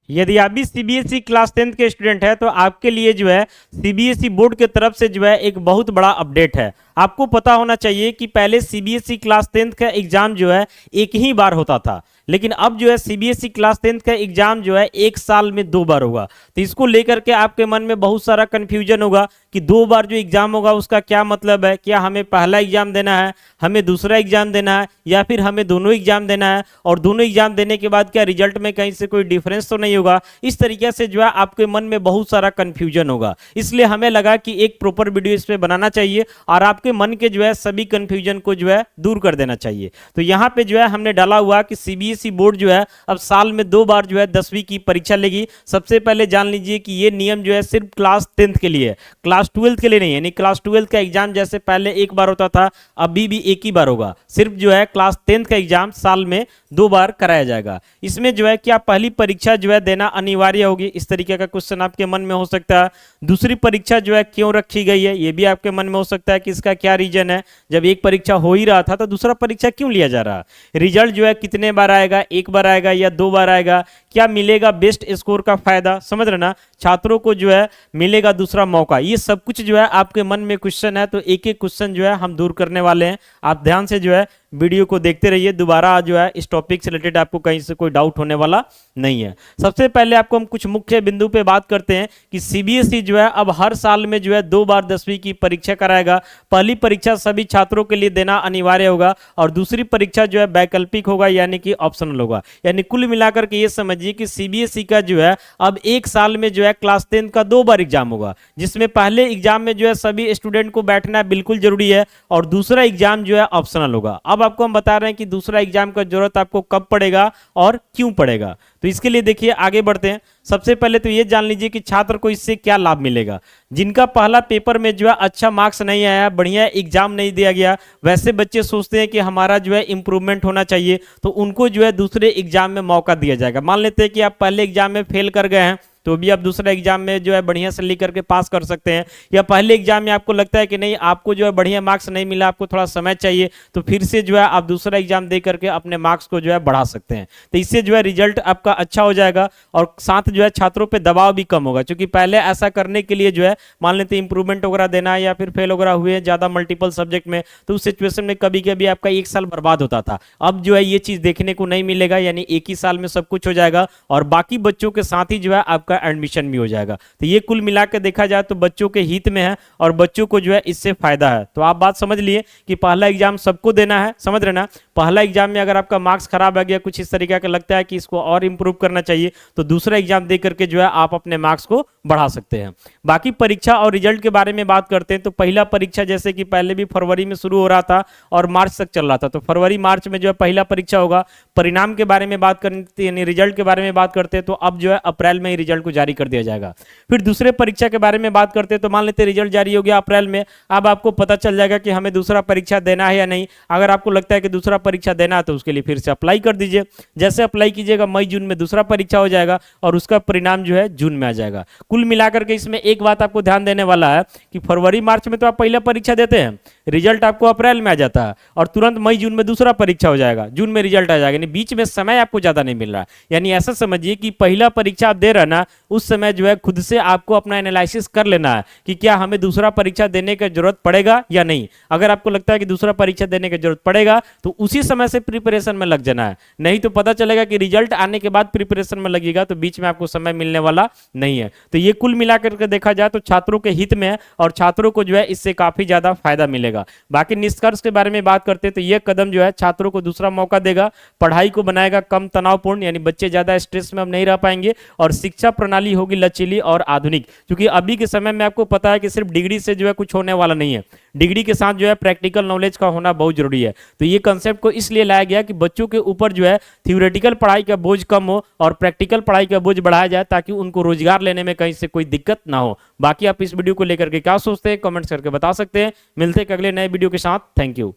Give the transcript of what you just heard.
यदि आप भी सीबीएसई क्लास 10th के स्टूडेंट हैं तो आपके लिए जो है सीबीएसई बोर्ड की तरफ से जो है एक बहुत बड़ा अपडेट है। आपको पता होना चाहिए कि पहले सीबीएसई क्लास 10th का एग्जाम जो है एक ही बार होता था, लेकिन अब जो है सीबीएसई क्लास 10th का एग्जाम जो है एक साल में 2 बार होगा। तो इसको लेकर के आपके मन में बहुत सारा कंफ्यूजन होगा कि 2 बार जो एग्जाम होगा उसका क्या मतलब है, क्या हमें पहला एग्जाम देना है, हमें दूसरा एग्जाम देना है, या फिर हमें दोनों एग्जाम देना है, और दोनों एग्जाम देने के बाद क्या रिजल्ट में कहीं से कोई डिफरेंस तो नहीं होगा। इस तरीके से जो है आपके मन में बहुत सारा कंफ्यूजन होगा, इसलिए हमें लगा कि एक प्रॉपर वीडियो इस पे बनाना चाहिए और आपके मन के जो है सभी कंफ्यूजन को जो है दूर कर देना चाहिए। तो यहाँ पे जो है हमने डाला हुआ कि सीबीएसई बोर्ड जो है अब साल में 2 बार जो है 10वीं की परीक्षा लेगी। सबसे पहले जान लीजिए कि ये नियम जो है सिर्फ क्लास 10th के लिए है, क्लास 12th के लिए नहीं है। यानी क्लास 12th का एग्जाम जैसे पहले एक बार होता था, अभी भी एक ही बार होगा। सिर्फ जो है क्लास 10th का एग्जाम साल में 2 बार कराया जाएगा। इसमें जो है क्या पहली परीक्षा जो है देना अनिवार्य होगी, इस तरीके का क्वेश्चन आपके मन में हो सकता है। दूसरी परीक्षा जो है क्यों रखी गई है, ये भी आपके मन में हो सकता है कि इसका क्या रीजन है। जब एक परीक्षा हो ही रहा था तो दूसरा परीक्षा क्यों लिया जा रहा है, रिजल्ट जो है कितने बार आएगा, एक बार आएगा या 2 बार आएगा, क्या मिलेगा बेस्ट स्कोर का फायदा, समझ रहे ना, छात्रों को जो है मिलेगा दूसरा मौका। ये सब कुछ जो है आपके मन में क्वेश्चन है, तो एक एक क्वेश्चन जो है हम दूर करने वाले हैं। आप ध्यान से जो है वीडियो को देखते रहिए, दोबारा जो है इस टॉपिक से रिलेटेड आपको कहीं से कोई डाउट होने वाला नहीं है। सबसे पहले आपको हम कुछ मुख्य बिंदु पे बात करते हैं कि सीबीएसई जो है अब हर साल में जो है 2 बार 10वीं की परीक्षा कराएगा। पहली परीक्षा सभी छात्रों के लिए देना अनिवार्य होगा और दूसरी परीक्षा जो है वैकल्पिक होगा, यानी कि ऑप्शनल होगा। यानी कुल मिलाकर के ये समझिए कि सीबीएसई का जो है अब एक साल में जो है क्लास 10 का 2 बार एग्जाम होगा, जिसमें पहले एग्जाम में जो है सभी स्टूडेंट को बैठना बिल्कुल जरूरी है और दूसरा एग्जाम जो है ऑप्शनल होगा। अब आपको हम बता रहे हैं कि दूसरा एग्जाम का जरूरत आपको कब पड़ेगा और क्यों पड़ेगा। तो इसके लिए देखिए आगे बढ़ते हैं। सबसे पहले तो ये जान लीजिए कि छात्र को इससे क्या लाभ मिलेगा। जिनका पहला पेपर में जो है अच्छा मार्क्स नहीं आया, बढ़िया एग्जाम नहीं दिया गया, वैसे बच्चे सोचते हैं कि हमारा जो है इंप्रूवमेंट होना चाहिए, तो उनको जो है दूसरे एग्जाम में मौका दिया जाएगा। मान लेते हैं कि आप पहले एग्जाम में फेल कर गए हैं, तो भी आप दूसरा एग्जाम में जो है बढ़िया से लिख करके पास कर सकते हैं। या पहले एग्जाम में आपको लगता है कि नहीं, आपको जो है बढ़िया मार्क्स नहीं मिला, आपको थोड़ा समय चाहिए, तो फिर से जो है आप दूसरा एग्जाम दे करके अपने मार्क्स को जो है बढ़ा सकते हैं। तो इससे जो है रिजल्ट आपका अच्छा हो जाएगा और साथ जो है छात्रों पे दबाव भी कम होगा, क्योंकि पहले ऐसा करने के लिए जो है मान लेते इंप्रूवमेंट वगैरह देना है या फिर फेल वगैरह हुए ज्यादा मल्टीपल सब्जेक्ट में, तो उस सिचुएशन में कभी कभी आपका 1 साल बर्बाद होता था। अब जो है ये चीज देखने को नहीं मिलेगा, यानी एक ही साल में सब कुछ हो जाएगा और बाकी बच्चों के साथ ही जो है आपका एडमिशन भी हो जाएगा। तो ये कुल मिलाकर देखा जाए तो बच्चों के हित में है और बच्चों को जो है इससे फायदा है। तो आप बात समझ लिए कि पहला एग्जाम सबको देना है, समझ रहे ना। पहला एग्जाम में अगर आपका मार्क्स खराब आ गया, कुछ इस तरीके का लगता है कि इसको और इंप्रूव करना चाहिए, तो दूसरा एग्जाम दे करके जो है आप अपने मार्क्स को बढ़ा सकते हैं। बाकी परीक्षा और रिजल्ट के बारे में बात करते हैं तो पहला परीक्षा जैसे कि पहले भी फरवरी में शुरू हो रहा था और मार्च तक चल रहा था, तो फरवरी मार्च में जो है पहला परीक्षा होगा। परिणाम के बारे में बात करते हैं, यानी रिजल्ट के बारे में बात करते हैं, तो अब जो है अप्रैल में ही रिजल्ट को जारी कर दिया जाएगा। फिर दूसरे परीक्षा के बारे में बात करते हैं तो मान लेते हैं रिजल्ट जारी हो गया अप्रैल में, अब आपको पता चल जाएगा कि हमें दूसरा परीक्षा देना है या नहीं। अगर आपको लगता है कि दूसरा परीक्षा देना है तो उसके लिए फिर से अप्लाई कर दीजिए। जैसे अप्लाई कीजिएगा मई जून में दूसरा परीक्षा हो जाएगा और उसका परिणाम जो है जून में आ जाएगा। कुल मिलाकर के इसमें एक बात आपको ध्यान देने वाला है कि फरवरी मार्च में तो आप पहला परीक्षा देते हैं, रिजल्ट आपको अप्रैल में आ जाता है और तुरंत मई जून में दूसरा परीक्षा हो जाएगा, जून में रिजल्ट आ जाएगा, यानी बीच में समय आपको ज्यादा नहीं मिल रहा। यानी ऐसा समझिए कि पहला परीक्षा आप दे रहे ना, उस समय जो है खुद से आपको अपना एनालिसिस कर लेना है कि क्या हमें दूसरा परीक्षा देने की जरूरत पड़ेगा या नहीं। अगर आपको लगता है कि दूसरा परीक्षा देने की जरूरत पड़ेगा तो उसी समय से प्रिपरेशन में लग जाना है, नहीं तो पता चलेगा कि रिजल्ट आने के बाद प्रिपरेशन में लगेगा तो बीच में आपको समय मिलने वाला नहीं है। तो ये कुल मिलाकर के देखा जाए तो छात्रों के हित में है और छात्रों को जो है इससे काफी ज्यादा फायदा मिलेगा। बाकी निष्कर्ष के बारे में बात करते हैं तो यह कदम जो है छात्रों को दूसरा मौका देगा, पढ़ाई को बनाएगा कम तनावपूर्ण, यानी बच्चे ज्यादा स्ट्रेस में अब नहीं रह पाएंगे और शिक्षा प्रणाली होगी लचीली और आधुनिक। क्योंकि अभी के समय में आपको पता है कि सिर्फ डिग्री से जो है कुछ होने वाला नहीं है, डिग्री के साथ जो है प्रैक्टिकल नॉलेज का होना बहुत जरूरी है। तो ये कंसेप्ट को इसलिए लाया गया कि बच्चों के ऊपर जो है थ्योरेटिकल पढ़ाई का बोझ कम हो और प्रैक्टिकल पढ़ाई का बोझ बढ़ाया जाए, ताकि उनको रोजगार लेने में कहीं से कोई दिक्कत ना हो। बाकी आप इस वीडियो को लेकर के क्या सोचते हैं कमेंट्स करके बता सकते हैं। मिलते हैं अगले नए वीडियो के साथ। Thank you.